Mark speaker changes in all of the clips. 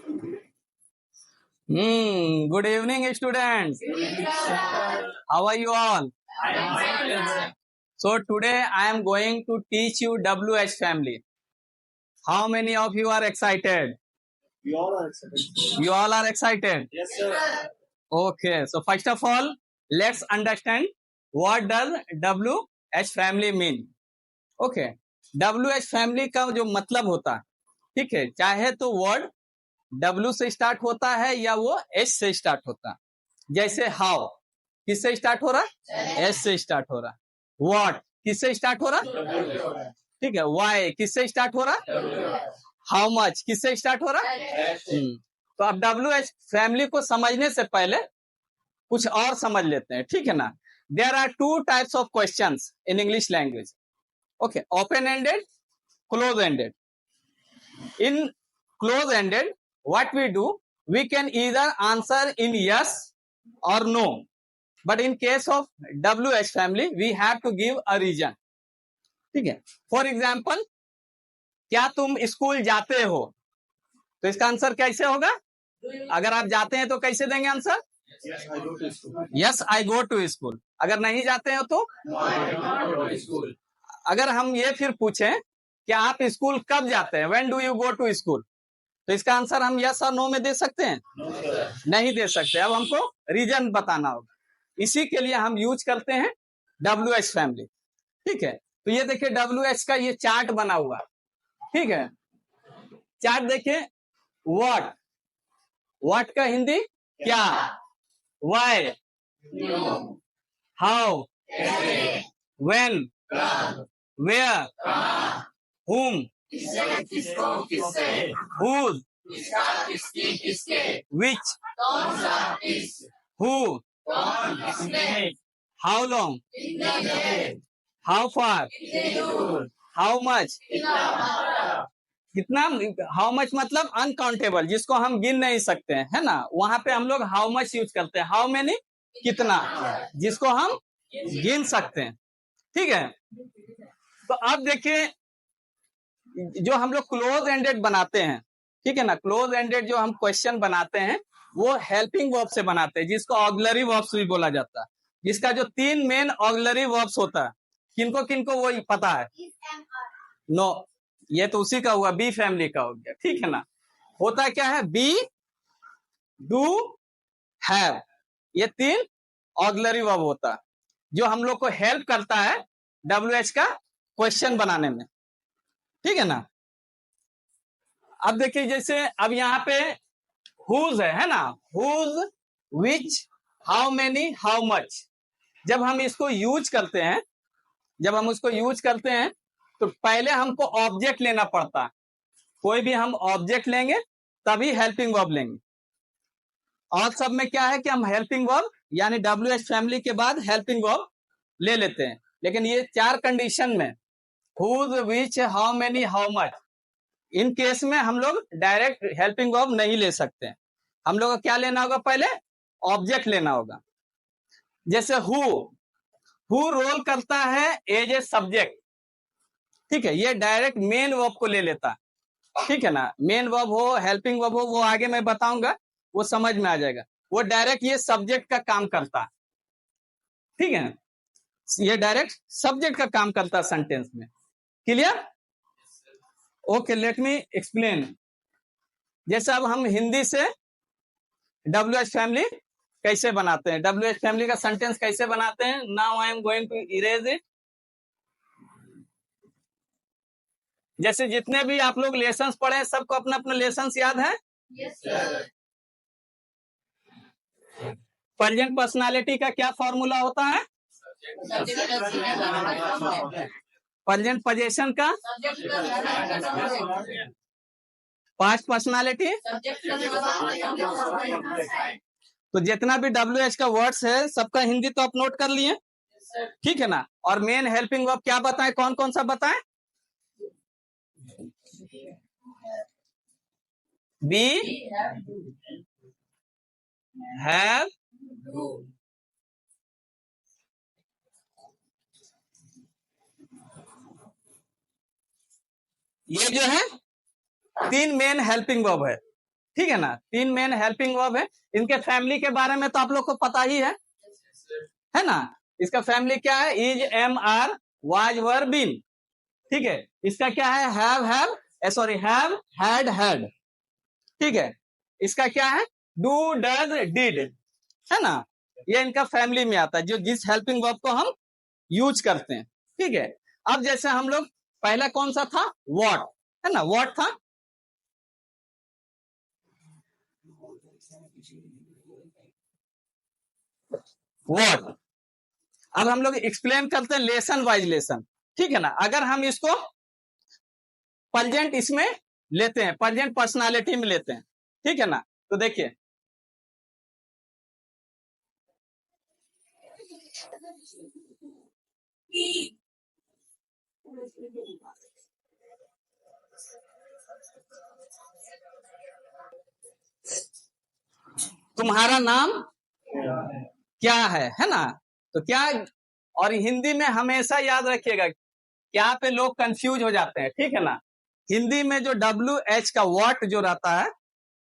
Speaker 1: Good evening, students. How are you all? So today I am going to teach you WH family. How many of you are excited?
Speaker 2: We all are excited.
Speaker 1: You all are excited?
Speaker 2: Yes, sir.
Speaker 1: Okay. So first of all, let's understand what does WH family mean. Okay. WH family का जो मतलब होता है, ठीक है, चाहे तो word W से स्टार्ट होता है या वो H से स्टार्ट होता है. जैसे हाउ किससे स्टार्ट हो रहा है? S से स्टार्ट हो रहा है. व्हाट किससे स्टार्ट हो रहा है? ठीक है. वाई किससे स्टार्ट हो रहा है? हाउ मच किससे स्टार्ट हो रहा है? तो अब WH फैमिली को समझने से पहले कुछ और समझ लेते हैं, ठीक है ना. There are two types of questions in English language. Okay, open ended, close ended. In close ended what we do, we can either answer in yes or no, but in case of WH family we have to give a reason. ठीक है. For example, क्या तुम school जाते हो, तो इसका answer कैसे होगा? अगर आप जाते हैं तो कैसे देंगे answer? Yes I go to school. अगर नहीं जाते हो तो स्कूल. अगर हम ये फिर पूछें कि आप स्कूल कब जाते हैं, when do you go to school, तो इसका आंसर हम यस और नो में दे सकते हैं? नहीं दे सकते. अब हमको रीजन बताना होगा. इसी के लिए हम यूज करते हैं WH फैमिली. ठीक है. तो ये देखिए WH का ये चार्ट बना हुआ, ठीक है. चार्ट देखिए. व्हाट, व्हाट का हिंदी क्या, why, how, when, where, whom, whose, which, who, how long, how far, how much. कितना, हाउ मच मतलब अनकाउंटेबल, जिसको हम गिन नहीं सकते हैं, है ना. वहां पे हम लोग हाउ मच यूज करते हैं. हाउ मेनी कितना, जिसको हम गिन सकते हैं. ठीक है. तो अब देखिए जो हम लोग क्लोज एंडेड बनाते हैं, ठीक है ना, क्लोज एंडेड जो हम क्वेश्चन बनाते हैं वो हेल्पिंग वर्ब से बनाते हैं, जिसको ऑक्सिलरी वर्ब्स भी बोला जाता है. जिसका जो 3 मेन ऑक्सिलरी वर्ब्स होता है, किनको किनको वो पता है? नो, ये तो उसी का हुआ, बी फैमिली का हो गया. ठीक है ना. होता क्या है? Be, do, have. ये 3 ऑक्सिलरी वर्ब होता है जो हम लोग को हेल्प करता है WH का क्वेश्चन बनाने में. ठीक है ना. अब देखिए जैसे अब यहाँ पे हुज है ना, whose, which, how many, how much. जब हम इसको यूज करते हैं, जब हम उसको यूज करते हैं तो पहले हमको ऑब्जेक्ट लेना पड़ता है. कोई भी हम ऑब्जेक्ट लेंगे तभी हेल्पिंग वर्ब लेंगे. और सब में क्या है कि हम हेल्पिंग वर्ब यानी WH फैमिली के बाद हेल्पिंग वर्ब ले लेते हैं. लेकिन ये 4 कंडीशन में, whose, which, how many, how much, in case में हम लोग डायरेक्ट हेल्पिंग वर्ब नहीं ले सकते. हम लोग को क्या लेना होगा? पहले ऑब्जेक्ट लेना होगा. जैसे हु रोल करता है एज ए सब्जेक्ट. ठीक है. ये डायरेक्ट मेन वर्ब को ले लेता है. ठीक है ना. मेन वर्ब हो, हेल्पिंग वर्ब हो, वो आगे मैं बताऊंगा, वो समझ में आ जाएगा. वो डायरेक्ट ये सब्जेक्ट का काम करता है. ठीक है. ये डायरेक्ट सब्जेक्ट का काम करता है सेंटेंस में. Clear? Okay, let me explain. जैसे अब हम हिंदी से WH फैमिली कैसे बनाते हैं, WH फैमिली का सेंटेंस कैसे बनाते हैं. Now I am going to erase it. जैसे जितने भी आप लोग लेसन्स पढ़े, सबको अपना अपना लेसन्स याद है? Yes sir. प्रेजेंट पर्सनालिटी का क्या फॉर्मूला होता है? प्रेजेंट पोजीशन का पास्ट पर्सनालिटी. तो जितना भी WH का वर्ड्स है सबका हिंदी तो आप नोट कर लिए. ठीक है ना. और मेन हेल्पिंग वर्ब क्या बताएं, कौन कौन सा बताएं? बी, हैव, ये जो है 3 मेन हेल्पिंग वर्ब है. ठीक है ना, 3 मेन हेल्पिंग वर्ब है। इनके फैमिली के बारे में तो आप लोग को पता ही है ना। इसका फैमिली क्या है, is, am, are, was, were, been. ठीक है, इसका क्या है, हैव सॉरी हैव, हैड। ठीक है, इसका क्या है, डू, डज, डिड, है ना। ये इनका फैमिली में आता है, जो जिस हेल्पिंग वर्ब को हम यूज करते हैं। ठीक है, अब जैसे हम लोग पहला कौन सा था, व्हाट, है ना, व्हाट था। व्हाट, अब हम लोग एक्सप्लेन करते हैं लेसन वाइज लेसन। ठीक है ना, अगर हम इसको प्रेजेंट इसमें लेते हैं, प्रेजेंट पर्सनालिटी में लेते हैं, ठीक है ना, तो देखिए तुम्हारा नाम क्या है ना। तो क्या, और हिंदी में हमेशा याद रखिएगा, क्या पे लोग कंफ्यूज हो जाते हैं, ठीक है ना। हिंदी में जो WH का व्हाट जो रहता है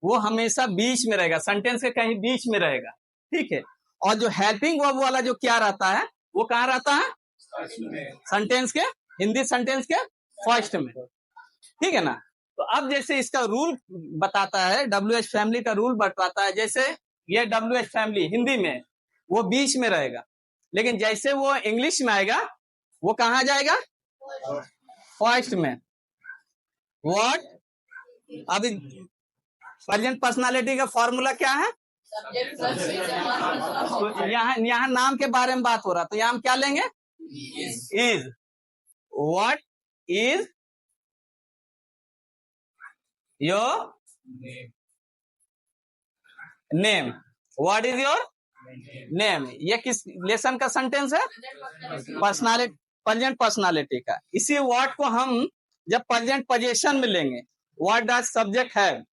Speaker 1: वो हमेशा बीच में रहेगा, सेंटेंस के कहीं बीच में रहेगा। ठीक है, और जो हेल्पिंग वर्ब वाला जो क्या रहता है वो कहाँ रहता है, सेंटेंस के, हिंदी सेंटेंस के फर्स्ट में। ठीक है ना, तो अब जैसे इसका रूल बताता है, WH फैमिली का रूल बताता है, जैसे ये WH फैमिली हिंदी में वो बीच में रहेगा, लेकिन जैसे वो इंग्लिश में आएगा वो कहाँ जाएगा, फर्स्ट में। व्हाट, अभी प्रेजेंट पर्सनालिटी का फॉर्मूला क्या है, तो यहाँ नाम के बारे में बात हो रहा, तो यहाँ हम क्या लेंगे, is. What is your name, what is your name, ये किस लेसन का सेंटेंस है, पर्सनालिटी, प्रेजेंट पर्सनालिटी का। इसी व्हाट को हम जब प्रेजेंट पोजीशन में लेंगे, व्हाट डज सब्जेक्ट है,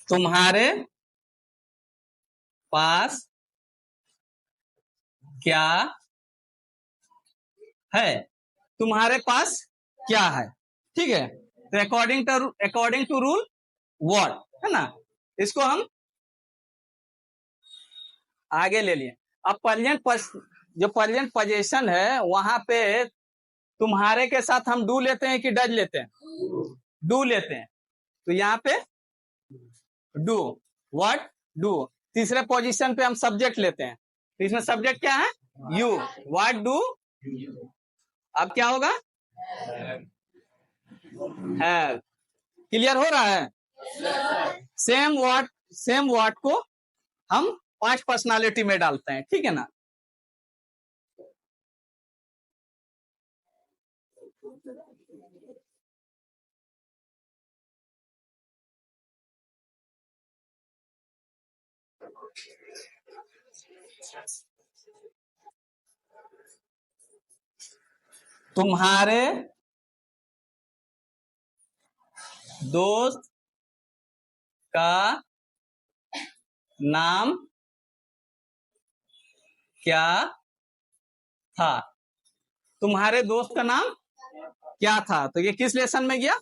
Speaker 1: तुम्हारे पास क्या है, तुम्हारे पास क्या है। ठीक है, तो अकॉर्डिंग टू रूल व्हाट, है ना, इसको हम आगे ले लिए। अब जो प्रेजेंट पोजीशन है वहां पे तुम्हारे के साथ हम डू लेते हैं कि डज लेते हैं, डू लेते हैं, तो यहाँ पे डू, व्हाट डू। तीसरे पोजीशन पे हम सब्जेक्ट लेते हैं, तो इसमें सब्जेक्ट क्या है, यू, व्हाट डू। अब क्या होगा, है, क्लियर हो रहा है। सेम व्हाट को हम पांच पर्सनालिटी में डालते हैं, ठीक है ना। तुम्हारे दोस्त का नाम क्या था, तुम्हारे दोस्त का नाम क्या था, तो ये किस लेसन में गया,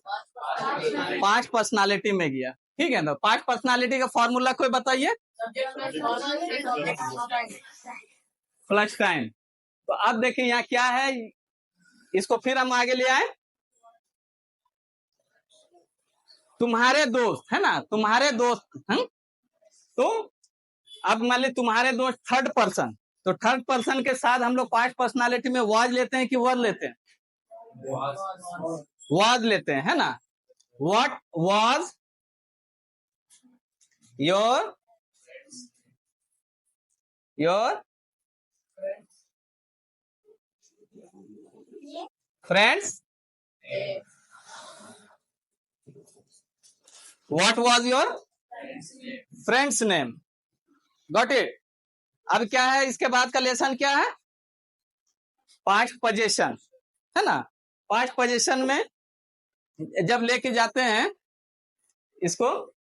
Speaker 1: पांच पर्सनालिटी में गया। ठीक है ना, पांच पर्सनालिटी का फॉर्मूला कोई बताइए, फ्लश टाइम। तो अब देखिए यहाँ क्या है, इसको फिर हम आगे ले आए, तुम्हारे दोस्त, है ना, तुम्हारे दोस्त हैं, तो अब मान ली तुम्हारे दोस्त थर्ड पर्सन, तो थर्ड पर्सन के साथ हम लोग पांच पर्सनालिटी में वाज लेते हैं कि वर लेते हैं, वाज लेते हैं, है ना। What was your friends, what was your friends name, got it. अब क्या है, इसके बाद का लेसन क्या है, पांच पोजीशन, है ना। पांच पोजीशन में जब लेके जाते हैं इसको,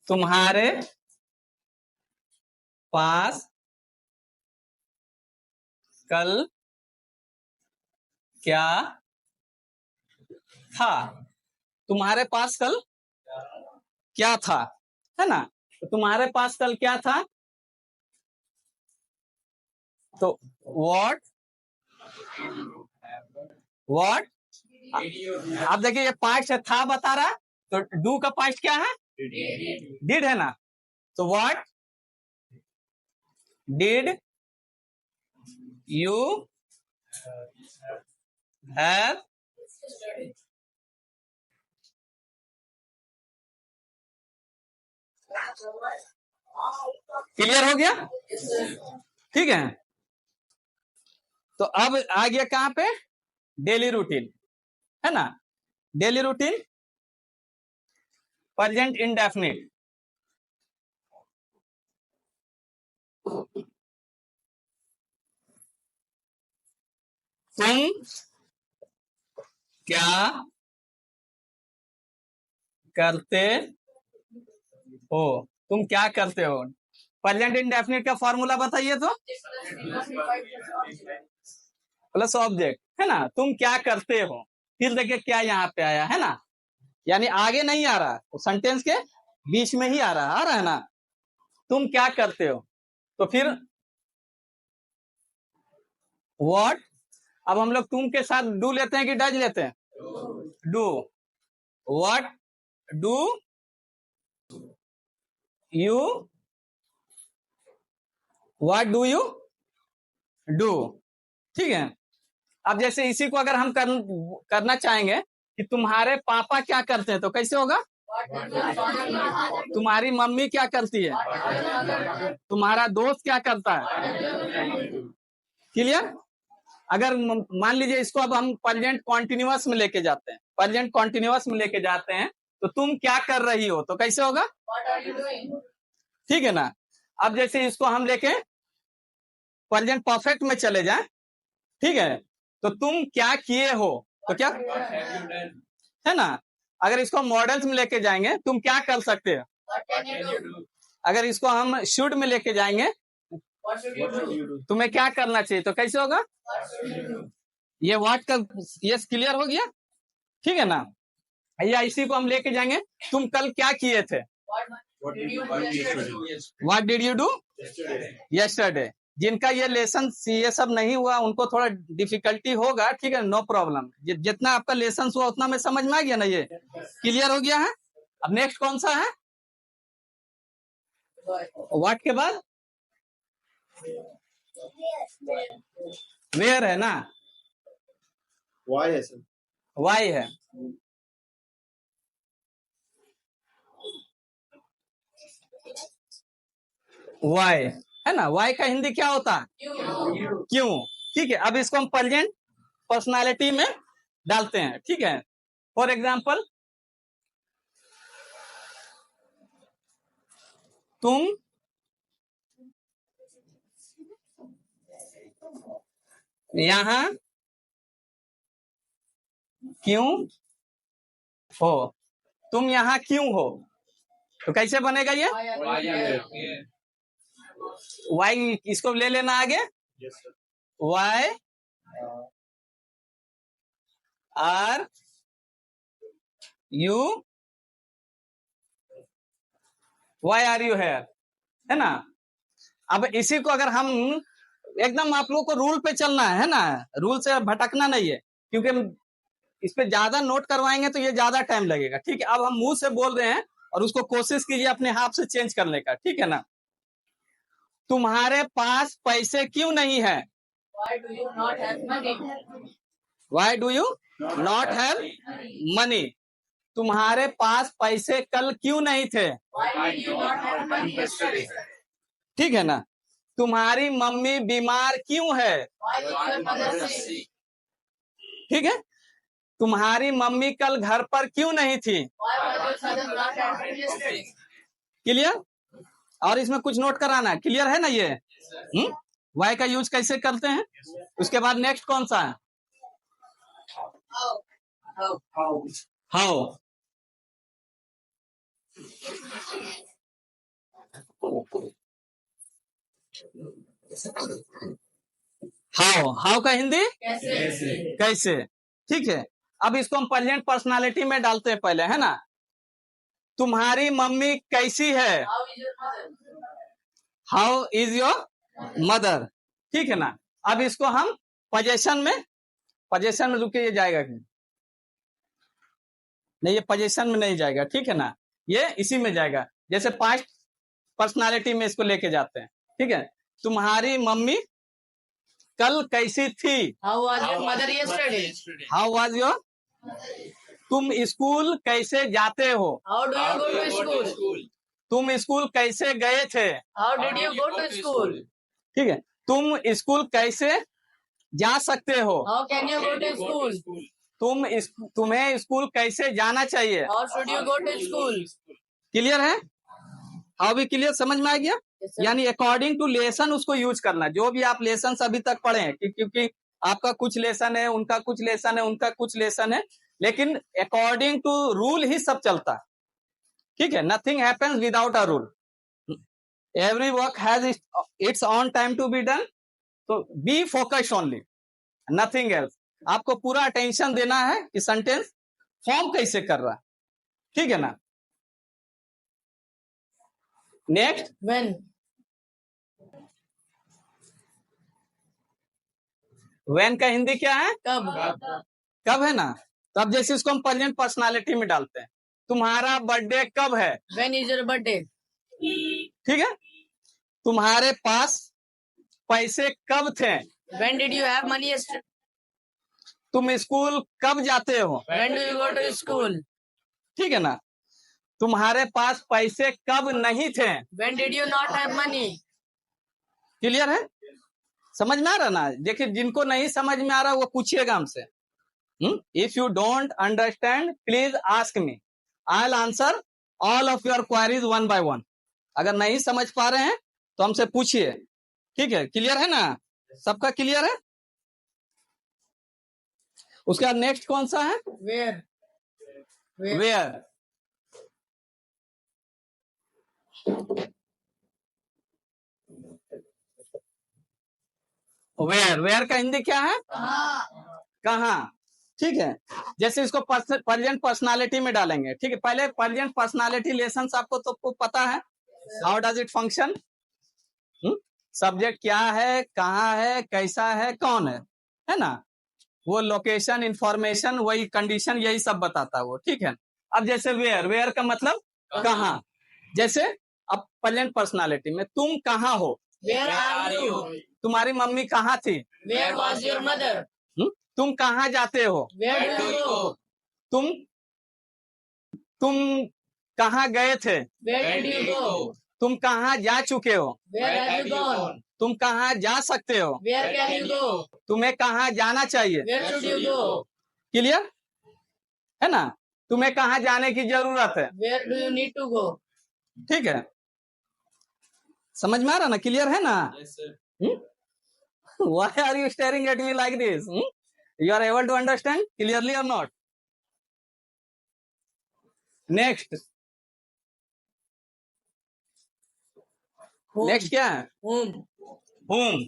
Speaker 1: तुम्हारे पास कल क्या था? तुम्हारे पास कल क्या था, है ना? तो तुम्हारे पास कल क्या था? तो व्हाट आप देखिए, ये पास्ट है, था बता रहा, तो डू का पास्ट क्या है? डिड है ना? तो what did you have clear हो गया? ठीक है, तो अब आ गया कहां पे? डेली रूटीन, है ना? Daily routine present indefinite. तुम क्या करते हो? तुम क्या करते हो? प्रेजेंट इंडेफिनिट का फॉर्मूला बताइए तो। प्लस ऑब्जेक्ट, है ना? तुम क्या करते हो, फिर देखिए क्या यहाँ पे आया, है ना? यानी आगे नहीं आ रहा, वो सेंटेंस के बीच में ही आ रहा है ना? तुम क्या करते हो, तो फिर व्हाट। अब हम लोग तुम के साथ डू लेते हैं कि डज लेते हैं? Do. What do you, what do you do. ठीक है, अब जैसे इसी को अगर हम करना चाहेंगे कि तुम्हारे पापा क्या करते हैं, तो कैसे होगा? तुम्हारी मम्मी क्या करती है? तुम्हारा दोस्त क्या करता है? क्लियर? अगर मान लीजिए इसको अब हम प्रेजेंट कॉन्टिन्यूअस में लेके जाते हैं, प्रेजेंट कॉन्टिन्यूअस में लेके जाते हैं, तो तुम क्या कर रही हो, तो कैसे होगा? ठीक है ना? अब जैसे इसको हम लेके प्रेजेंट परफेक्ट में चले जाएं, ठीक है, तो तुम क्या किए हो, तो क्या, है ना? अगर इसको मॉडल्स में लेके जाएंगे, तुम क्या कर सकते हो? अगर इसको हम शुड में लेके जाएंगे, तुम्हें क्या करना चाहिए, तो कैसे होगा? ये व्हाट का ये क्लियर हो गया? ठीक है ना? या इसी को हम लेके जाएंगे, तुम कल क्या किए थे? What did you do yesterday. जिनका ये लेसन ये सब नहीं हुआ उनको थोड़ा डिफिकल्टी होगा, ठीक है, नो प्रॉब्लम। जितना आपका लेसन हुआ उतना में समझ में आ गया ना? ये क्लियर हो गया है? अब नेक्स्ट कौन सा है? व्हाट के बाद वेयर है ना?
Speaker 2: Why है सर?
Speaker 1: वाई है। वाई है ना? वाई का हिंदी क्या होता है? क्यों। ठीक है, अब इसको हम प्रेजेंट पर्सनालिटी में डालते हैं, ठीक है। फॉर एग्जाम्पल, तुम यहाँ क्यों हो? तुम यहाँ क्यों हो, तो कैसे बनेगा ये? वाई इसको ले लेना आगे। Why are you, why are you here, है ना? अब इसी को अगर हम एकदम, आप लोगों को रूल पे चलना है ना, रूल से भटकना नहीं है, क्योंकि इस पे ज्यादा नोट करवाएंगे तो ये ज्यादा टाइम लगेगा, ठीक है। अब हम मुंह से बोल रहे हैं और उसको कोशिश कीजिए अपने हाथ से चेंज करने का, ठीक है ना? तुम्हारे पास पैसे क्यों नहीं है? Why do you not have money? Why do you not have money? तुम्हारे पास पैसे कल क्यों नहीं थे? Why did you not have money yesterday? ठीक है ना? तुम्हारी मम्मी बीमार क्यों है? Why is your mother sick? ठीक है। तुम्हारी मम्मी कल घर पर क्यों नहीं थी? Why was your mother not at home yesterday? Clear? और इसमें कुछ नोट कराना है, क्लियर है ना ये? वाई का यूज कैसे करते हैं? उसके बाद नेक्स्ट कौन सा है? हाउ। हाउ का हिंदी
Speaker 3: कैसे?
Speaker 1: कैसे, ठीक है। अब इसको हम प्रेजेंट पर्सनालिटी में डालते हैं पहले, है ना। तुम्हारी मम्मी कैसी है, हाउ इज योर मदर, ठीक है ना। अब इसको हम पोजीशन में रुके, ये जाएगा कि नहीं, ये पोजीशन में नहीं जाएगा, ठीक है ना, ये इसी में जाएगा। जैसे पास्ट पर्सनालिटी में इसको लेके जाते हैं, ठीक है। तुम्हारी मम्मी कल कैसी थी,
Speaker 3: How was your mother yesterday?
Speaker 1: How was your. तुम स्कूल कैसे जाते हो,
Speaker 3: How do you go to school?
Speaker 1: तुम स्कूल कैसे गए थे,
Speaker 3: How did you go to school?
Speaker 1: ठीक है। तुम स्कूल कैसे जा सकते हो,
Speaker 3: How can you go to school?
Speaker 1: तुम्हें स्कूल कैसे जाना चाहिए,
Speaker 3: How should you go to school?
Speaker 1: Clear है। हाउ भी क्लियर, समझ में आ गया।
Speaker 3: Yes, sir.
Speaker 1: यानी अकॉर्डिंग टू लेसन उसको यूज करना, जो भी आप लेसन अभी तक पढ़े हैं, क्योंकि आपका कुछ लेसन है, उनका कुछ लेसन है, उनका कुछ लेसन है, लेकिन अकॉर्डिंग टू रूल ही सब चलता है, ठीक है। Nothing happens without a rule, every work has its on time to be done, तो be focused only, nothing else. आपको पूरा अटेंशन देना है कि सेंटेंस फॉर्म कैसे कर रहा है, ठीक है ना। Next,
Speaker 3: When?
Speaker 1: व्हेन का हिंदी क्या है,
Speaker 3: कब?
Speaker 1: कब है ना। तो अब जैसे इसको हम प्रेजेंट पर्सनालिटी में डालते हैं, तुम्हारा बर्थडे कब है,
Speaker 3: When is your birthday?
Speaker 1: ठीक है। तुम्हारे पास पैसे कब थे,
Speaker 3: When did you have money yesterday?
Speaker 1: तुम स्कूल कब जाते हो,
Speaker 3: When do you go to school?
Speaker 1: ठीक है ना। तुम्हारे पास पैसे कब नहीं थे,
Speaker 3: When did you not have money?
Speaker 1: Clear है, समझ में आ रहा ना। देखिए, जिनको नहीं समझ में आ रहा वो पूछिएगा हमसे। If you don't understand please ask me, I will answer all of your queries one by one. अगर नहीं समझ पा रहे हैं तो हमसे पूछिए, ठीक है। क्लियर है ना, सबका क्लियर है। उसके बाद नेक्स्ट कौन सा है,
Speaker 3: Where? Where?
Speaker 1: वेयर। वेयर का हिंदी क्या है, कहाँ, ठीक है। जैसे इसको प्रेजेंट पर्सनालिटी में डालेंगे, ठीक है। पहले प्रेजेंट पर्सनालिटी लेसन आपको तो पता है, how does it function. Subject क्या है, कहाँ है, कैसा है, कौन है ना। वो लोकेशन, इंफॉर्मेशन, वही कंडीशन, यही सब बताता है वो, ठीक है। अब जैसे वेयर का मतलब कहाँ। जैसे अब प्रेजेंट पर्सनालिटी में तुम कहाँ हो,
Speaker 3: Where are you?
Speaker 1: तुम्हारी मम्मी कहाँ थी,
Speaker 3: Where was your mother?
Speaker 1: तुम कहाँ जाते हो,
Speaker 3: Where do you go?
Speaker 1: तुम कहाँ गए थे,
Speaker 3: Where did you go?
Speaker 1: तुम कहाँ जा चुके हो,
Speaker 3: Where have you gone?
Speaker 1: तुम कहाँ जा सकते हो,
Speaker 3: Where can you go?
Speaker 1: तुम्हें कहाँ जाना चाहिए,
Speaker 3: Where should you go?
Speaker 1: Clear है ना। तुम्हें कहाँ जाने की जरूरत है,
Speaker 3: Where do you need to go?
Speaker 1: ठीक है। समझ में आ रहा ना, क्लियर है ना। Why are you staring at me like this? You are able to understand clearly or not? Next.
Speaker 3: Whom?
Speaker 1: Next क्या है,
Speaker 3: Whom?
Speaker 1: whom.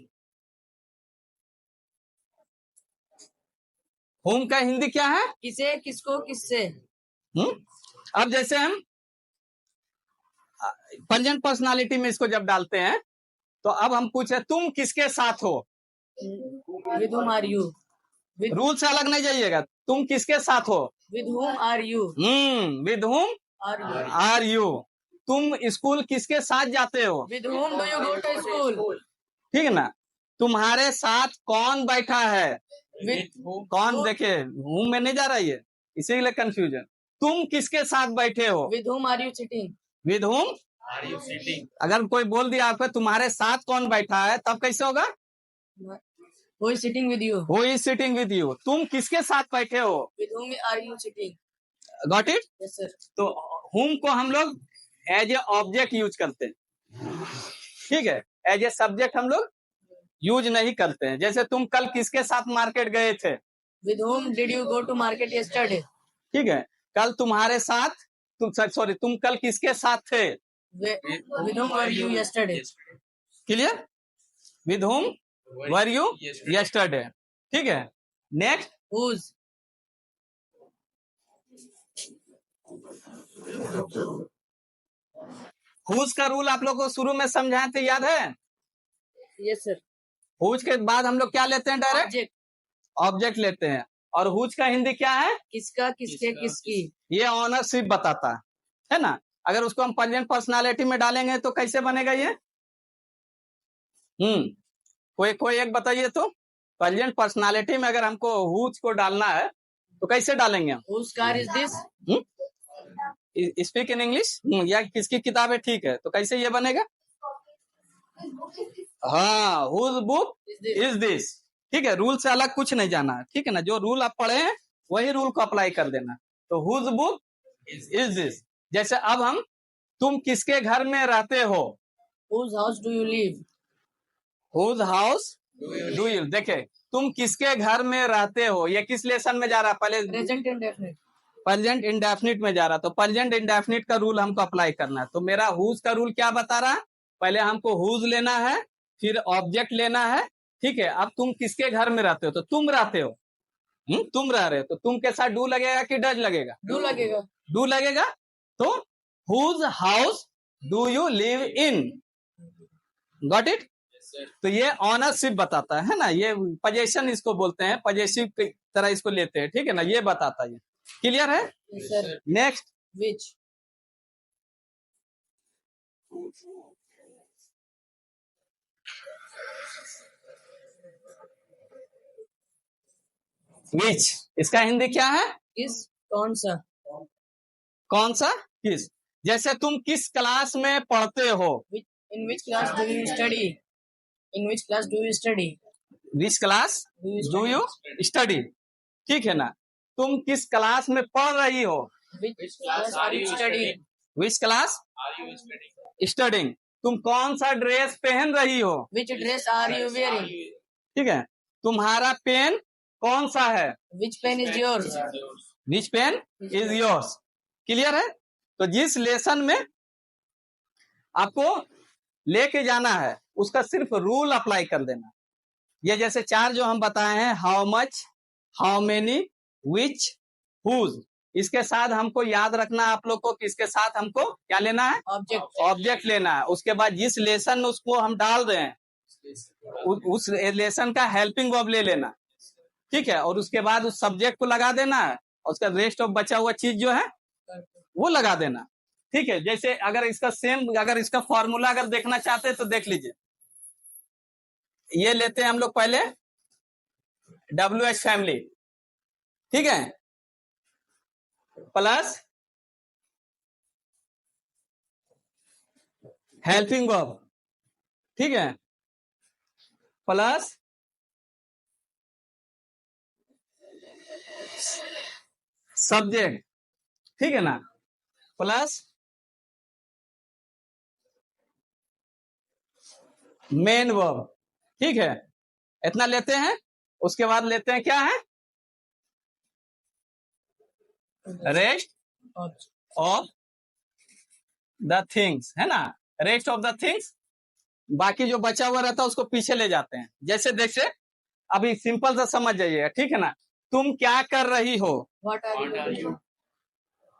Speaker 1: whom का हिंदी क्या है,
Speaker 3: किसे, किसको, किससे?
Speaker 1: अब जैसे हम प्रेजेंट पर्सनालिटी में इसको जब डालते हैं तो अब हम पूछे तुम किसके साथ हो,
Speaker 3: With whom are you?
Speaker 1: Rule से अलग नहीं जाइएगा, तुम किसके साथ हो,
Speaker 3: With whom are you?
Speaker 1: With whom
Speaker 3: Are you?
Speaker 1: Are you. तुम स्कूल किसके साथ जाते हो,
Speaker 3: With whom do you go to school?
Speaker 1: ठीक है ना। तुम्हारे साथ कौन बैठा है,
Speaker 3: With
Speaker 1: कौन, देखे हूं में नहीं जा रहा है, इसीलिए कंफ्यूजन। तुम किसके साथ बैठे हो,
Speaker 3: with whom are you sitting?
Speaker 1: With whom अगर कोई बोल दिया आपको तुम्हारे साथ कौन बैठा है, तब कैसे होगा,
Speaker 3: Who is sitting with you?
Speaker 1: Who is sitting with you. तुम किसके साथ बैठे हो,
Speaker 3: With whom are you sitting?
Speaker 1: Got it.
Speaker 3: Yes, sir.
Speaker 1: तो whom को हम लोग एज ए ऑब्जेक्ट यूज करते हैं, ठीक है। एज ए सब्जेक्ट हम लोग यूज नहीं करते हैं। जैसे तुम कल किसके साथ मार्केट गए थे,
Speaker 3: With whom did you go to market yesterday?
Speaker 1: ठीक है। कल तुम्हारे साथ तुम सॉरी तुम कल किसके साथ थे?
Speaker 3: With whom were you yesterday?
Speaker 1: Clear? With home were you yesterday. ठीक है, नेक्स्ट
Speaker 3: Whose?
Speaker 1: हुज का रूल आप लोग को शुरू में समझाए थे, याद है?
Speaker 3: Yes, sir.
Speaker 1: हुज के बाद हम लोग क्या लेते हैं? Direct
Speaker 3: Object.
Speaker 1: ऑब्जेक्ट लेते हैं। और हुज का हिंदी क्या है?
Speaker 3: किसका, किसके, किसकी।
Speaker 1: ये ऑनरशिप बताता है ना। अगर उसको हम प्रेजेंट पर्सनालिटी में डालेंगे तो कैसे बनेगा ये? कोई कोई एक बताइए तो। प्रेजेंट पर्सनालिटी में अगर हमको हुज को डालना है तो कैसे डालेंगे हम?
Speaker 3: Whose car is this?
Speaker 1: Speak in English. या किसकी किताब है? ठीक है, तो कैसे ये बनेगा? हाँ, whose book
Speaker 3: Is this?
Speaker 1: Is this. ठीक है, रूल से अलग कुछ नहीं जाना। ठीक है ना, जो रूल आप पढ़े हैं वही रूल को अप्लाई कर देना। तो हुज बुक इज दिस। जैसे अब हम तुम किसके घर में रहते हो?
Speaker 3: Whose house do you live?
Speaker 1: Whose house do you. देखे, तुम किसके घर में रहते हो, ये किस लेसन में जा रहा है? पहले
Speaker 3: Present indefinite.
Speaker 1: प्रेजेंट इंडेफिनिट में जा रहा, तो प्रेजेंट इंडेफिनिट का रूल हमको अप्लाई करना है। तो मेरा हुज का रूल क्या बता रहा है? पहले हमको हुज लेना है, फिर ऑब्जेक्ट लेना है। ठीक है, अब तुम किसके घर में रहते हो? तो तुम रहते हो। तुम रह रहे हो, तो तुम के साथ डू लगेगा कि डज लगेगा?
Speaker 3: Do लगेगा।
Speaker 1: डू लगेगा। तो whose house do you live in? Got it? तो ये ऑनरशिप बताता है ना, ये पोजेशन इसको बोलते हैं, पॉजेसिव की तरह इसको लेते हैं। ठीक है ना, ये बताता है। क्लियर है?
Speaker 3: Yes, sir.
Speaker 1: Next
Speaker 3: Which?
Speaker 1: विच, इसका हिंदी क्या है?
Speaker 3: किस, कौन सा।
Speaker 1: कौन सा, किस। जैसे तुम किस क्लास में पढ़ते हो?
Speaker 3: In which class do you study? In which class do you study?
Speaker 1: Which class do you study. ठीक है ना, तुम किस क्लास में पढ़ रही हो?
Speaker 3: Which class are you studying?
Speaker 1: Which class studying. तुम कौन सा ड्रेस पहन रही हो?
Speaker 3: Which dress are you wearing?
Speaker 1: ठीक है, तुम्हारा पेन कौन सा है?
Speaker 3: Which pen is yours?
Speaker 1: Which pen is yours. Clear है? तो जिस लेसन में आपको लेके जाना है उसका सिर्फ रूल अप्लाई कर देना। ये जैसे चार जो हम बताए हैं, how much, how many, which, whose, इसके साथ हमको याद रखना आप लोग को कि इसके साथ हमको क्या लेना है?
Speaker 3: Object.
Speaker 1: ऑब्जेक्ट लेना है। उसके बाद जिस लेसन में उसको हम डाल रहे हैं उस लेसन का हेल्पिंग वर्ब ले लेना। ठीक है, और उसके बाद उस सब्जेक्ट को लगा देना है और उसका रेस्ट ऑफ बचा हुआ चीज जो है वो लगा देना। ठीक है, जैसे अगर इसका सेम, अगर इसका फॉर्मूला अगर देखना चाहते हैं तो देख लीजिए। ये लेते हैं हम लोग पहले WH फैमिली। ठीक है, प्लस हेल्पिंग वर्ब। ठीक है, प्लस सब्जेक्ट। ठीक है ना, प्लस मेन वर्ब। ठीक है, इतना लेते हैं। उसके बाद लेते हैं क्या है? रेस्ट ऑफ द थिंग्स, है ना। रेस्ट ऑफ द थिंग्स, बाकी जो बचा हुआ रहता है उसको पीछे ले जाते हैं। जैसे देखिए, अभी सिंपल सा समझ जाइएगा। ठीक है ना, तुम क्या कर रही हो?
Speaker 3: What are you?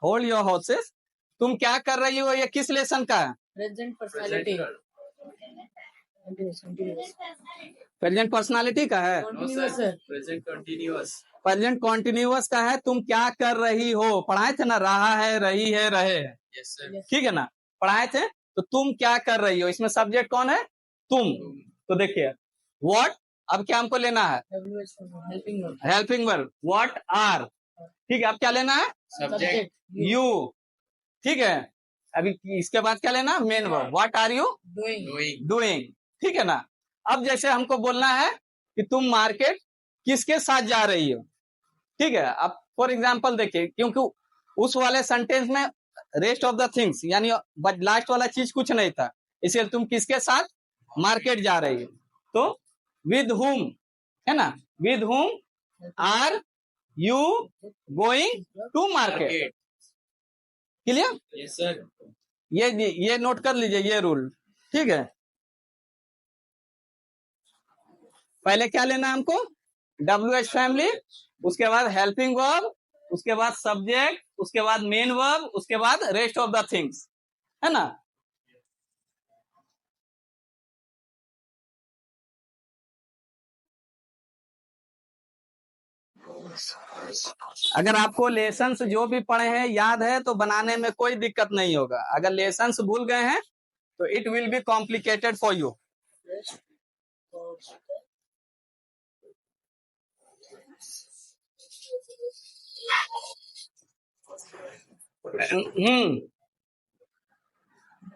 Speaker 1: Hold your horses. तुम क्या कर रही हो, ये किस लेसन का है?
Speaker 3: Present personality. Continuous.
Speaker 1: Present personality का है।
Speaker 3: Continuous, sir.
Speaker 2: Present continuous.
Speaker 1: Present continuous का है। तुम क्या कर रही हो पढ़ाए थे ना, रहा है, रही है, रहे है।
Speaker 2: Yes, sir.
Speaker 1: ठीक है ना, पढ़ाए थे। तो तुम क्या कर रही हो, इसमें सब्जेक्ट कौन है? तुम। तो देखिए व्हाट, अब क्या हमको लेना है?
Speaker 3: WH helping verb.
Speaker 1: Helping verb. What are. ठीक है, अब क्या लेना है?
Speaker 2: Subject.
Speaker 1: यू। ठीक है, अभी इसके बाद क्या लेना? Main verb. What are you
Speaker 3: Doing.
Speaker 2: Doing.
Speaker 1: Doing. ठीक है ना, अब जैसे हमको बोलना है कि तुम मार्केट किसके साथ जा रही हो। ठीक है, अब फॉर एग्जाम्पल देखिए, क्योंकि उस वाले सेंटेंस में रेस्ट ऑफ द थिंग्स यानी लास्ट वाला चीज कुछ नहीं था, इसलिए तुम किसके साथ मार्केट जा रही हो। तो विद हुम, है ना, with whom are you going to market. Clear?
Speaker 2: Yes, sir.
Speaker 1: ये नोट कर लीजिए ये रूल, ठीक है। पहले क्या लेना है हमको? WH फैमिली, उसके बाद हेल्पिंग वर्ब, उसके बाद सब्जेक्ट, उसके बाद मेन वर्ब, उसके बाद रेस्ट ऑफ द थिंग्स, है ना। अगर आपको लेसन्स जो भी पढ़े हैं याद है तो बनाने में कोई दिक्कत नहीं होगा। अगर लेसन्स भूल गए हैं तो it will be complicated for you.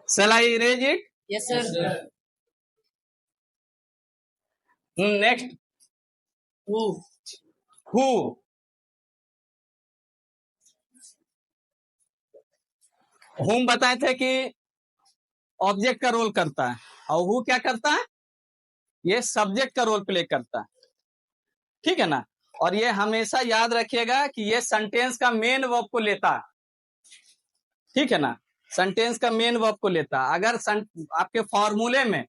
Speaker 1: Shall I erase it?
Speaker 3: Yes, sir.
Speaker 1: Next,
Speaker 3: Who?
Speaker 1: who? whom बताए थे कि ऑब्जेक्ट का रोल करता है, और who क्या करता है? ये सब्जेक्ट का रोल प्ले करता है, ठीक है ना। और ये हमेशा याद रखिएगा कि ये सेंटेंस का मेन वर्ब को लेता है, ठीक है ना। सेंटेंस का मेन वर्ब को लेता है। अगर आपके फॉर्मूले में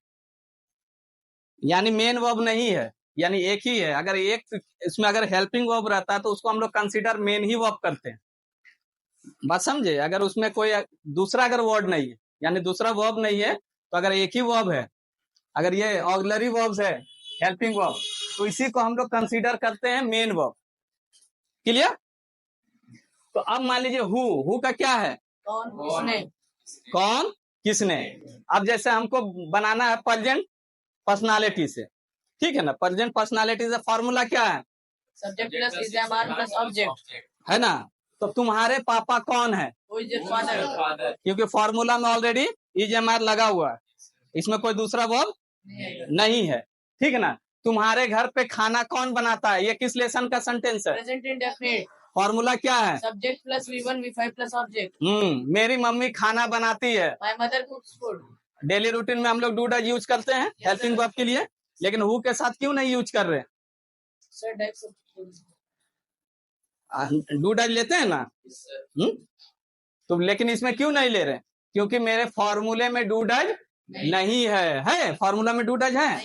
Speaker 1: यानी मेन वर्ब नहीं है, यानी एक ही है, अगर एक इसमें अगर हेल्पिंग वर्ब रहता है तो उसको हम लोग कंसीडर मेन ही वर्ब करते हैं, बात समझे। अगर उसमें कोई दूसरा अगर वर्ड नहीं है, यानी दूसरा वर्ब नहीं है, तो अगर एक ही वर्ब है, अगर ये ऑक्सिलरी वर्ब्स है, हेल्पिंग वर्ब, तो इसी को हम लोग कंसीडर करते हैं मेन वर्ब। क्लियर? तो अब मान लीजिए हु का क्या है?
Speaker 3: कौन? किसने?
Speaker 1: कौन किसने। अब जैसे हमको बनाना है प्रेजेंट पर्सनालिटी से, ठीक है ना। प्रेजेंट पर्सनालिटी से फॉर्मूला क्या है?
Speaker 3: Subject plus is am plus object,
Speaker 1: है ना। तो तुम्हारे पापा कौन है?
Speaker 3: Who is your father?
Speaker 1: क्योंकि फॉर्मूला में ऑलरेडी इज एम आर लगा हुआ है, इसमें कोई दूसरा वर्ब नहीं है, ठीक है ना। तुम्हारे घर पे खाना कौन बनाता है? ये किस लेसन का सेंटेंस है?
Speaker 3: Present indefinite.
Speaker 1: फॉर्मूला क्या है?
Speaker 3: Subject plus V1 V5 plus object.
Speaker 1: मेरी मम्मी खाना बनाती है।
Speaker 3: My mother कुक्स food.
Speaker 1: Daily routine में हम लोग डू डज यूज करते हैं हेल्पिंग वर्ब के लिए, लेकिन हु के साथ क्यों नहीं यूज कर रहे?
Speaker 3: सर टाइप्स
Speaker 1: डू डज लेते हैं ना, तो लेकिन इसमें क्यों नहीं ले रहे? क्योंकि मेरे फॉर्मूले में डू डज नहीं है फॉर्मूला में डू डज है,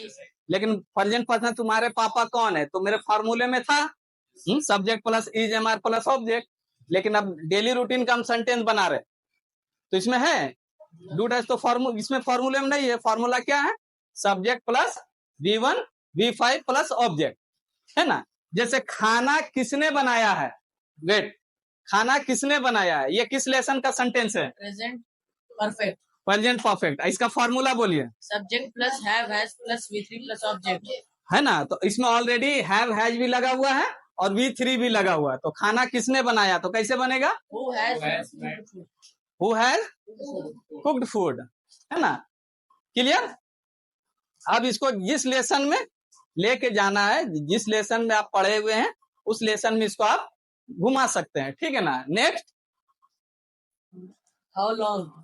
Speaker 1: लेकिन प्रेजेंट पर्सन तुम्हारे पापा कौन है तो मेरे फॉर्मूले में था subject plus is am are plus object. लेकिन अब डेली रूटीन का हम सेंटेंस बना रहे तो इसमें है डू डज, तो इसमें फॉर्मूले में नहीं है। फॉर्मूला क्या है? Subject plus V1 V5 plus object, है ना। जैसे खाना किसने बनाया है, वेट, खाना किसने बनाया है, ये किस लेसन का सेंटेंस है?
Speaker 3: Present perfect.
Speaker 1: Present perfect. इसका फॉर्मूला बोलिए।
Speaker 3: Subject plus have has plus V3 plus object,
Speaker 1: है ना। तो इसमें ऑलरेडी हैव हैज भी लगा हुआ है और V3 भी लगा हुआ है, तो खाना किसने बनाया तो कैसे बनेगा?
Speaker 3: हु हैज
Speaker 1: कुक्ड फूड, है ना। क्लियर? अब इसको जिस लेसन में लेके जाना है, जिस लेसन में आप पढ़े हुए हैं उस लेसन में इसको आप घुमा सकते हैं, ठीक है ना। Next,
Speaker 3: how long.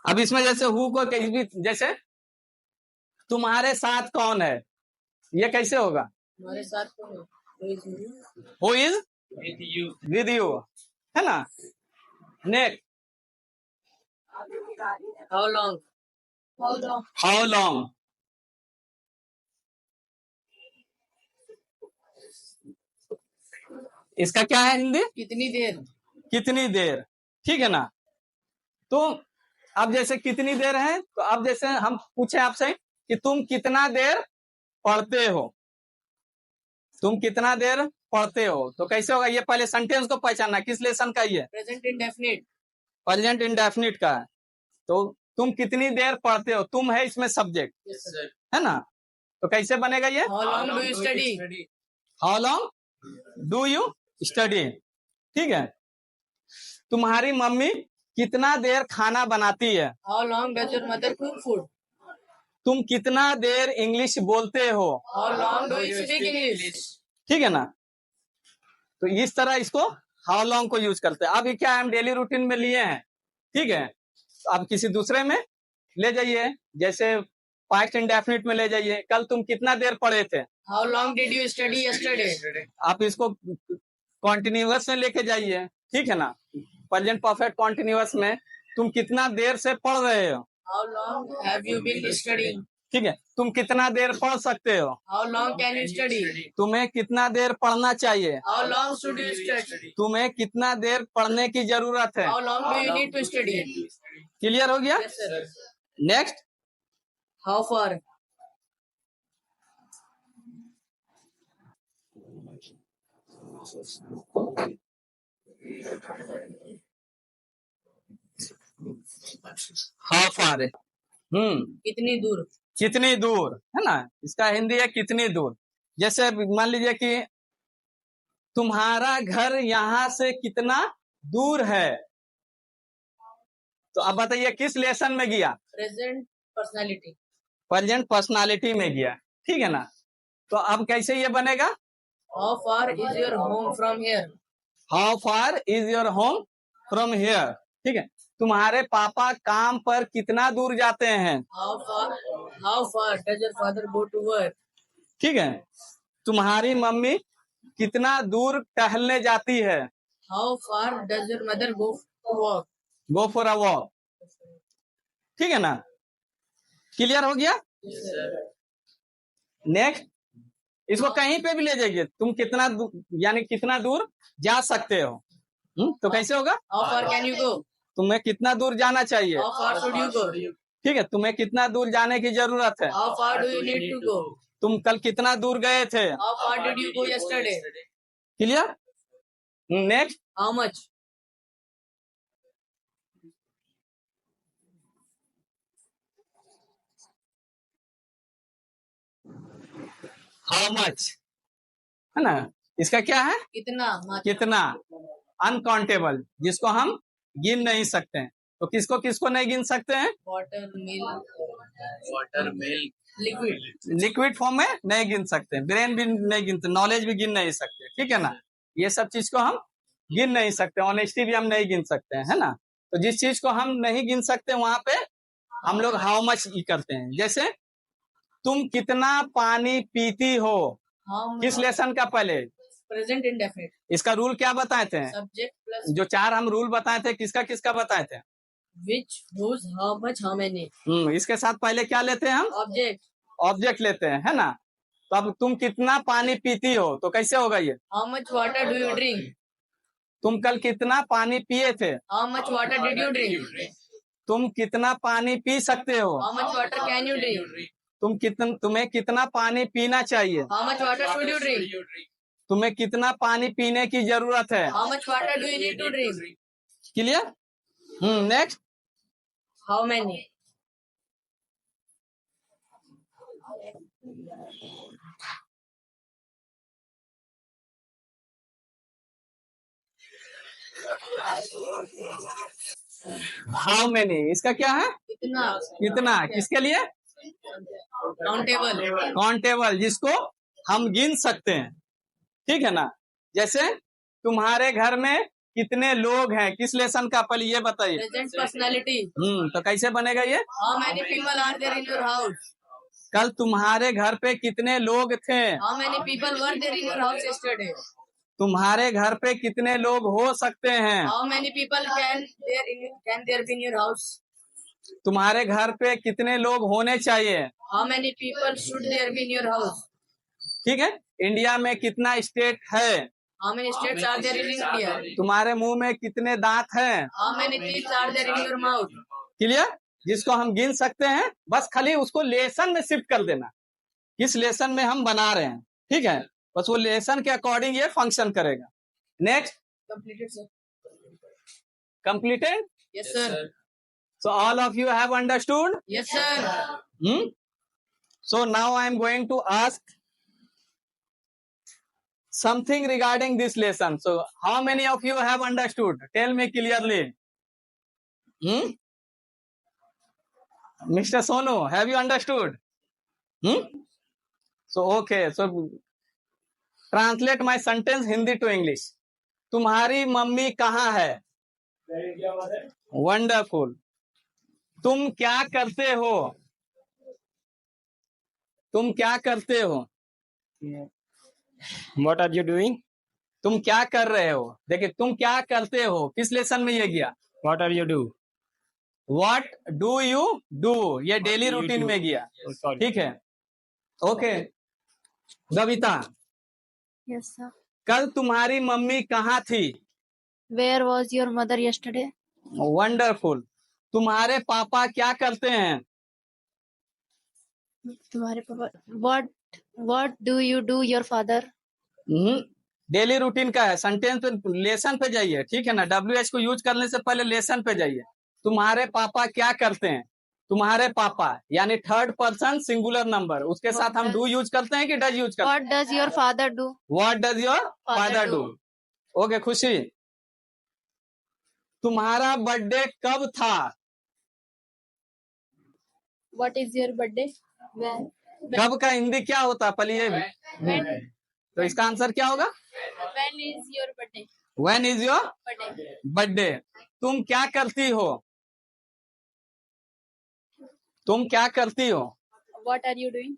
Speaker 1: अब इसमें जैसे हु को कहीं भी, जैसे तुम्हारे साथ कौन है, ये कैसे होगा?
Speaker 3: हमारे साथ कौन है?
Speaker 1: हु इज विद यू, है ना। Next,
Speaker 3: how long.
Speaker 1: How long, इसका क्या है हिंदी?
Speaker 3: कितनी देर।
Speaker 1: कितनी देर, ठीक है ना। तो अब जैसे कितनी देर है, तो अब जैसे हम पूछे आपसे कि तुम कितना देर पढ़ते हो, तुम कितना देर पढ़ते हो, तो कैसे होगा? ये पहले सेंटेंस को पहचानना, किस लेसन का ये?
Speaker 3: Present indefinite.
Speaker 1: प्रेजेंट इंडेफिनिट का है। तो तुम कितनी देर पढ़ते हो, तुम है इसमें सब्जेक्ट, है ना। तो कैसे बनेगा ये?
Speaker 3: How long do you study.
Speaker 1: How long do you study, ठीक है। तुम्हारी मम्मी कितना देर खाना बनाती है।
Speaker 3: How long does your mother cook food.
Speaker 1: तुम कितना देर इंग्लिश बोलते हो।
Speaker 3: How long do you speak English.
Speaker 1: ठीक है ना। तो इस तरह इसको हाउ लॉन्ग को यूज करते हैं। अब ये क्या हम डेली रूटीन में लिए हैं, ठीक है। तो आप किसी दूसरे में ले जाइए, जैसे पास्ट इंडेफिनिट में ले जाइए। कल तुम कितना देर पढ़े थे।
Speaker 3: How long did you study yesterday.
Speaker 1: आप इसको कॉन्टिन्यूअस में लेके जाइए, ठीक है ना। प्रेजेंट परफेक्ट कॉन्टिन्यूअस में तुम कितना देर से पढ़ रहे हो,
Speaker 3: How long have you been studying?
Speaker 1: ठीक है। तुम कितना देर पढ़ सकते हो,
Speaker 3: How long can you study?
Speaker 1: तुम्हें कितना देर पढ़ना चाहिए,
Speaker 3: How long should you study?
Speaker 1: तुम्हें कितना देर पढ़ने की जरूरत है।
Speaker 3: How long do you need to study?
Speaker 1: Clear हो गया।
Speaker 3: Yes, sir.
Speaker 1: Next,
Speaker 3: How far?
Speaker 1: How far,
Speaker 3: कितनी दूर?
Speaker 1: कितनी दूर, है ना। इसका हिंदी है कितनी दूर। जैसे मान लीजिए कि तुम्हारा घर यहाँ से कितना दूर है, तो अब बताइए किस लेसन में गया,
Speaker 3: Present personality.
Speaker 1: प्रेजेंट पर्सनालिटी में गया, ठीक है ना। तो अब कैसे ये बनेगा,
Speaker 3: How far is your home from here?
Speaker 1: How far is your home from here, ठीक है। तुम्हारे पापा काम पर कितना दूर जाते हैं,
Speaker 3: How far does your father go to work?
Speaker 1: ठीक है। तुम्हारी मम्मी कितना दूर टहलने जाती है,
Speaker 3: How far does your mother go to work?
Speaker 1: Go for a walk, ठीक है ना। क्लियर हो गया। नेक्स्ट, इसको कहीं पे भी ले जाइए, तुम कितना यानी कितना दूर जा सकते हो, तो कैसे होगा,
Speaker 3: How far can you go?
Speaker 1: तुम्हें कितना दूर जाना चाहिए,
Speaker 3: How far should you go?
Speaker 1: ठीक है। तुम्हें कितना दूर जाने की जरूरत है,
Speaker 3: How far do you need to go?
Speaker 1: तुम कल कितना दूर गए थे।
Speaker 3: How far did you go yesterday?
Speaker 1: Clear. Next,
Speaker 3: How much?
Speaker 1: How much, है ना। इसका क्या है,
Speaker 3: कितना? Much.
Speaker 1: कितना, अनकाउंटेबल, जिसको हम गिन नहीं सकते हैं। तो किसको किसको नहीं गिन सकते हैं,
Speaker 3: Water, milk, liquid.
Speaker 1: Liquid form में नहीं गिन सकते, ब्रेन भी नहीं गिनते, नॉलेज भी गिन नहीं सकते, ठीक है ना। ये सब चीज को हम गिन नहीं सकते, ऑनेस्टी भी हम नहीं गिन सकते हैं, है ना। तो जिस चीज को हम नहीं गिन सकते वहां पे हम लोग हाउ मच करते हैं। जैसे तुम कितना पानी पीती हो,
Speaker 3: How much?
Speaker 1: किस लेसन का पहले,
Speaker 3: Present indefinite.
Speaker 1: इसका रूल क्या बताए थे,
Speaker 3: Subject plus
Speaker 1: जो 4 हम रूल बताए थे किसका किसका बताए थे।
Speaker 3: which, whose, how much, how many.
Speaker 1: इसके साथ पहले क्या लेते हैं हम,
Speaker 3: Object.
Speaker 1: ऑब्जेक्ट लेते हैं, है ना। तो अब तुम कितना पानी पीती हो, तो कैसे होगा ये,
Speaker 3: How much water do you drink?
Speaker 1: तुम कल कितना पानी पिए थे,
Speaker 3: How much water did you drink?
Speaker 1: तुम कितना पानी पी सकते हो,
Speaker 3: How much water can you drink?
Speaker 1: तुम्हें कितना पानी पीना चाहिए,
Speaker 3: How much water should you drink?
Speaker 1: तुम्हें कितना पानी पीने की जरूरत है।
Speaker 3: How much water do you need to drink?
Speaker 1: Clear. Next,
Speaker 3: How many?
Speaker 1: How many, इसका क्या है,
Speaker 3: कितना?
Speaker 1: कितना, किसके लिए,
Speaker 3: Countable.
Speaker 1: काउंटेबल, जिसको हम गिन सकते हैं, ठीक है ना। जैसे तुम्हारे घर में कितने लोग हैं, किस लेसन का, पहले ये बताइए।
Speaker 3: Present personality.
Speaker 1: तो कैसे बनेगा ये,
Speaker 3: How many people are there in your house?
Speaker 1: कल तुम्हारे घर पे कितने लोग थे,
Speaker 3: How many people were there in your house yesterday?
Speaker 1: तुम्हारे घर पे कितने लोग हो सकते हैं,
Speaker 3: How many people can there be in your house?
Speaker 1: तुम्हारे घर पे कितने लोग होने चाहिए,
Speaker 3: How many people should there be in your house?
Speaker 1: ठीक है। इंडिया में कितना स्टेट है,
Speaker 3: How many states are there in India?
Speaker 1: तुम्हारे मुंह में कितने दांत हैं,
Speaker 3: How many teeth are there in your mouth?
Speaker 1: Clear. जिसको हम गिन सकते हैं, बस खाली उसको लेसन में शिफ्ट कर देना, किस लेसन में हम बना रहे हैं, ठीक है। बस वो लेसन के अकॉर्डिंग ये फंक्शन करेगा। Next,
Speaker 3: Completed, sir.
Speaker 1: Completed.
Speaker 3: Yes, sir.
Speaker 1: So all of you have understood.
Speaker 3: Yes, sir.
Speaker 1: So now I am going to ask something regarding this lesson. So how many of you have understood? Tell me clearly. Mr. Sonu, have you understood? So okay. So translate my sentence Hindi to English. तुम्हारी mummy कहाँ है? Wonderful. तुम क्या करते हो? तुम क्या करते हो?
Speaker 4: What are you doing?
Speaker 1: तुम क्या कर रहे हो, देखिए तुम क्या करते हो किस लेसन में ये गया,
Speaker 4: What are you do?
Speaker 1: What do you do, ये daily
Speaker 4: do you
Speaker 1: routine
Speaker 4: do?
Speaker 1: में गया।
Speaker 4: Oh, sorry.
Speaker 1: ठीक है, ओके। Babita,
Speaker 5: Yes, sir.
Speaker 1: कल तुम्हारी मम्मी कहाँ थी,
Speaker 5: Where was your mother yesterday?
Speaker 1: Wonderful. तुम्हारे पापा क्या करते हैं,
Speaker 5: तुम्हारे पापा. What do you do, your father?
Speaker 1: Daily routine का है, सेंटेंस पे लेसन पे जाइए, ठीक है ना। WH को यूज करने से पहले लेसन पे जाइए। तुम्हारे पापा क्या करते हैं, तुम्हारे पापा यानी थर्ड पर्सन सिंगुलर नंबर, उसके
Speaker 5: What
Speaker 1: साथ हम
Speaker 5: does-
Speaker 1: डू यूज करते हैं कि डज यूज करते हैं।
Speaker 5: What does your father do?
Speaker 1: What does your
Speaker 5: Father
Speaker 1: father do.
Speaker 5: do.
Speaker 1: Okay खुशी, तुम्हारा बर्थडे कब था,
Speaker 5: What is your birthday? When?
Speaker 1: कब का हिंदी क्या होता है, पहले
Speaker 5: When?
Speaker 1: तो इसका आंसर क्या होगा,
Speaker 5: When is your birthday?
Speaker 1: When is your
Speaker 5: Birthday.
Speaker 1: Birthday. तुम क्या करती हो, तुम क्या करती हो,
Speaker 5: What are you doing?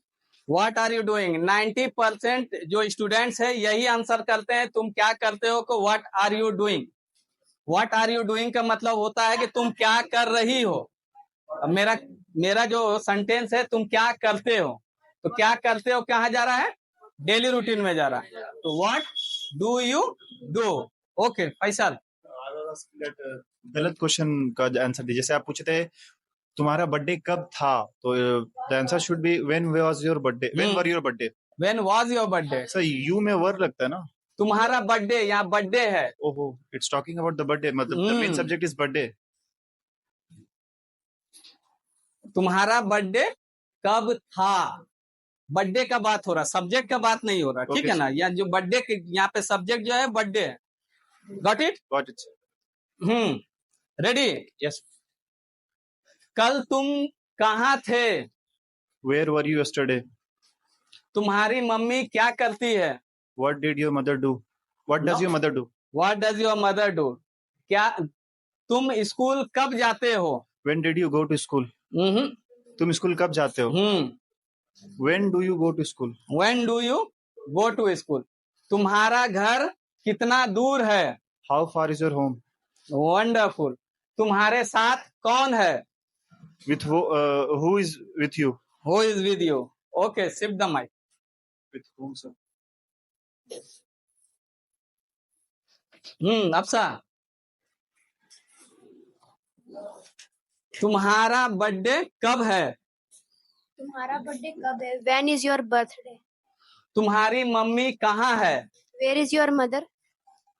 Speaker 1: What are you doing. 90% जो स्टूडेंट्स है यही आंसर करते हैं तुम क्या करते हो को what are you doing. What are you doing का मतलब होता है कि तुम क्या कर रही हो। अब मेरा जो सेंटेंस है तुम क्या करते हो, तो क्या करते हो कहाँ जा रहा है, डेली रूटीन में जा रहा है। तो what do you do. Okay Faisal,
Speaker 2: I was asking that, गलत क्वेश्चन का आंसर दीजिए। जैसे आप पूछे थे तुम्हारा बर्थडे कब था, तो the answer should be when was your birthday, when were your birthday.
Speaker 1: When was your birthday.
Speaker 2: Sir you में वर लगता है ना।
Speaker 1: तुम्हारा बर्थडे, यहाँ बर्थडे है।
Speaker 2: ओहो, it's talking about the birthday, मतलब the main subject is birthday.
Speaker 1: तुम्हारा बर्थडे कब था, बर्थडे का बात हो रहा, सब्जेक्ट का बात नहीं हो रहा, ठीक
Speaker 2: Okay,
Speaker 1: है ना। या जो बर्थडे यहाँ पे सब्जेक्ट जो है बर्थडे है। Got it.
Speaker 2: Got it.
Speaker 1: Ready.
Speaker 2: Yes.
Speaker 1: कल तुम कहाँ थे,
Speaker 2: वेयर वर यू यस्टरडे।
Speaker 1: तुम्हारी मम्मी क्या करती है,
Speaker 2: what did your mother do, what does
Speaker 1: No.
Speaker 2: Your mother do.
Speaker 1: What does your mother do. क्या तुम स्कूल कब जाते हो,
Speaker 2: when did you go to school, तुम स्कूल कब जाते हो। When do you go to school,
Speaker 1: when do you go to school. तुम्हारा घर कितना दूर है,
Speaker 2: how far is your home.
Speaker 1: Wonderful. तुम्हारे साथ कौन है,
Speaker 2: with who is with you.
Speaker 1: Who is with you. Okay shift the mic.
Speaker 2: With home sir.
Speaker 1: Afsa, तुम्हारा बर्थडे कब है,
Speaker 5: तुम्हारा बर्थडे कब है? When is your birthday?
Speaker 1: तुम्हारी मम्मी कहाँ है,
Speaker 5: Where is your mother?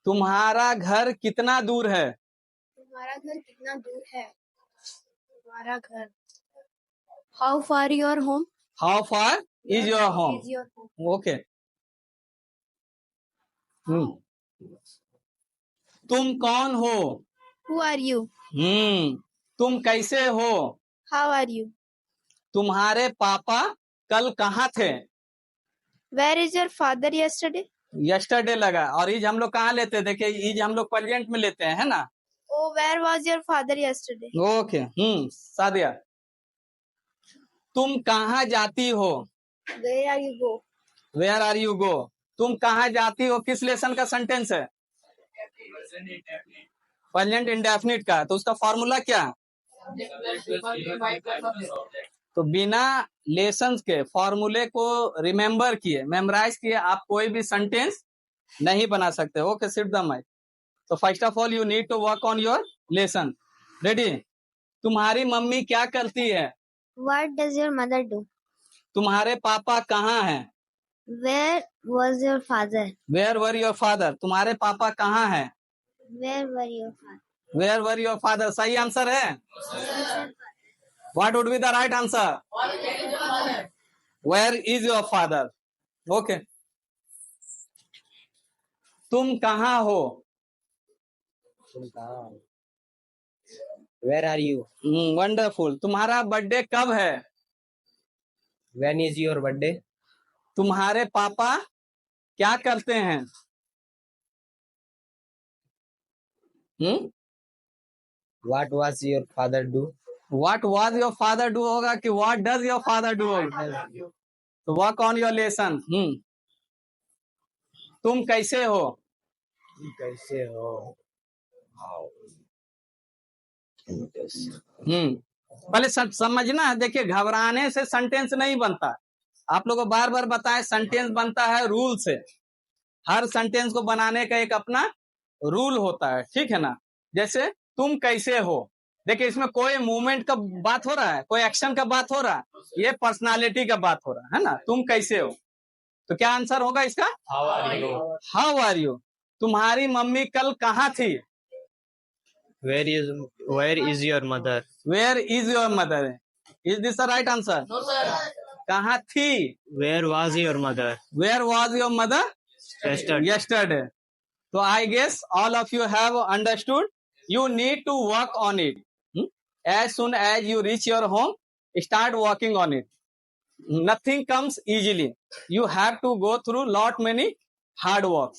Speaker 1: तुम्हारा घर कितना दूर है,
Speaker 5: तुम्हारा घर कितना दूर है, तुम्हारा घर. How far your home?
Speaker 1: How far is your home.
Speaker 5: Is your home?
Speaker 1: Okay. तुम कौन हो,
Speaker 5: Who are you?
Speaker 1: तुम कैसे हो,
Speaker 5: How are you?
Speaker 1: तुम्हारे पापा कल कहाँ थे,
Speaker 5: Where is your father yesterday?
Speaker 1: Yesterday लगा। और इज हम लोग कहाँ लेते हैं, देखिए इज हम लोग प्रेजेंट में लेते हैं, है ना।
Speaker 5: Oh, where was your father yesterday?
Speaker 1: Okay. Sadia, तुम कहाँ जाती हो,
Speaker 5: Where are you go?
Speaker 1: Where are you go. तुम कहाँ जाती हो किस लेसन का सेंटेंस है, प्रेजेंट इंडेफिनिट का। तो उसका फॉर्मूला क्या, तो बिना लेसन्स के फॉर्मूले को रिमेम्बर किए, मेमोराइज किए आप कोई भी सेंटेंस नहीं बना सकते। Okay sit the mic. तो first of all you need to work on your lesson. Ready. तुम्हारी मम्मी क्या करती है,
Speaker 5: What does your mother do?
Speaker 1: तुम्हारे पापा कहाँ हैं,
Speaker 5: Where was your father?
Speaker 1: Where were your father. तुम्हारे पापा कहाँ हैं,
Speaker 5: Where were your father?
Speaker 1: Where were your father. सही आंसर है, what would be the right answer, where is your father. Okay. तुम कहाँ हो,
Speaker 3: Where are you?
Speaker 1: वंडरफुल। तुम्हारा बर्थडे कब है,
Speaker 3: When is your birthday?
Speaker 1: तुम्हारे पापा क्या करते हैं,
Speaker 3: What was your father do?
Speaker 1: What was your father do होगा कि what does your father do होगा। तो वर्क ऑन योर लेसन। तुम कैसे हो,
Speaker 3: कैसे हो? How?
Speaker 1: पहले समझना है। देखिए, घबराने से सेंटेंस नहीं बनता। आप लोगों को बार बार बताएं, सेंटेंस बनता है रूल से। हर सेंटेंस को बनाने का एक अपना रूल होता है, ठीक है ना। जैसे तुम कैसे हो, देखिए इसमें कोई मूवमेंट का बात हो रहा है, कोई एक्शन का बात हो रहा है, ये पर्सनालिटी का बात हो रहा है ना। तुम कैसे हो, तो क्या आंसर होगा इसका? How are you. तुम्हारी मम्मी कल कहाँ थी?
Speaker 3: Where is your mother?
Speaker 1: Where is your mother. Is this the right answer?
Speaker 3: No, sir.
Speaker 1: कहाँ थी?
Speaker 3: Where was your mother?
Speaker 1: Where was your mother? Yesterday. So I guess all of you have understood. You need to work on it. As soon as you reach your home, start working on it. Nothing comes easily. You have to go through lot many hard work.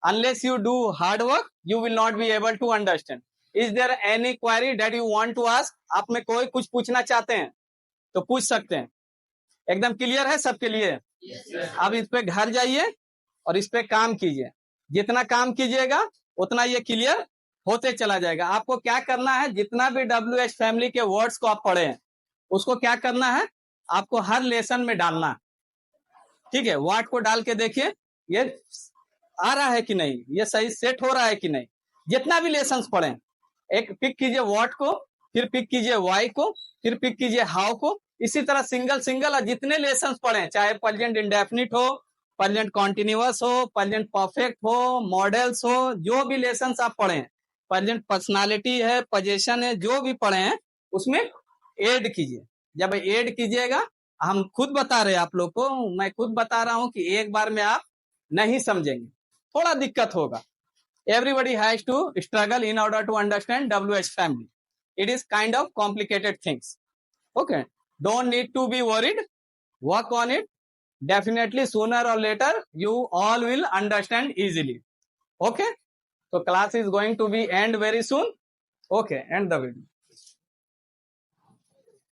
Speaker 1: Unless you do hard work, you will not be able to understand. Is there any query that you want to ask? आप में कोई कुछ पूछना चाहते हैं तो पूछ सकते हैं। एकदम क्लियर है सबके लिए? अब इस पे घर जाइए और इस पे काम कीजिए। जितना काम कीजिएगा उतना ये क्लियर होते चला जाएगा। आपको क्या करना है, जितना भी WH फैमिली के वर्ड्स को आप पढ़े हैं उसको क्या करना है, आपको हर लेसन में डालना, ठीक है। वर्ड को डाल के देखिए ये आ रहा है कि नहीं, ये सही सेट हो रहा है कि नहीं। जितना भी लेसन पढ़े, एक पिक कीजिए वर्ड को, फिर पिक कीजिए वाई को, फिर पिक कीजिए हाउ को। इसी तरह सिंगल सिंगल जितने लेसन पढ़े, चाहे प्रेजेंट इंडेफिनिट हो, प्रेजेंट कॉन्टिन्यूअस हो, प्रेजेंट परफेक्ट हो, मॉडल्स हो, जो भी लेसन आप पढ़े, प्रेजेंट पर्सनालिटी है, पोजीशन है, जो भी पढ़े हैं उसमें ऐड कीजिए। जब ऐड कीजिएगा, हम खुद बता रहे हैं आप लोग को, मैं खुद बता रहा हूं कि एक बार में आप नहीं समझेंगे, थोड़ा दिक्कत होगा। Everybody has to struggle in order to understand WH family. It is kind of complicated things. Okay, don't need to be worried. Work on it. Definitely sooner or later you all will understand easily. Okay, so class is going to be end very soon. Okay, end the video.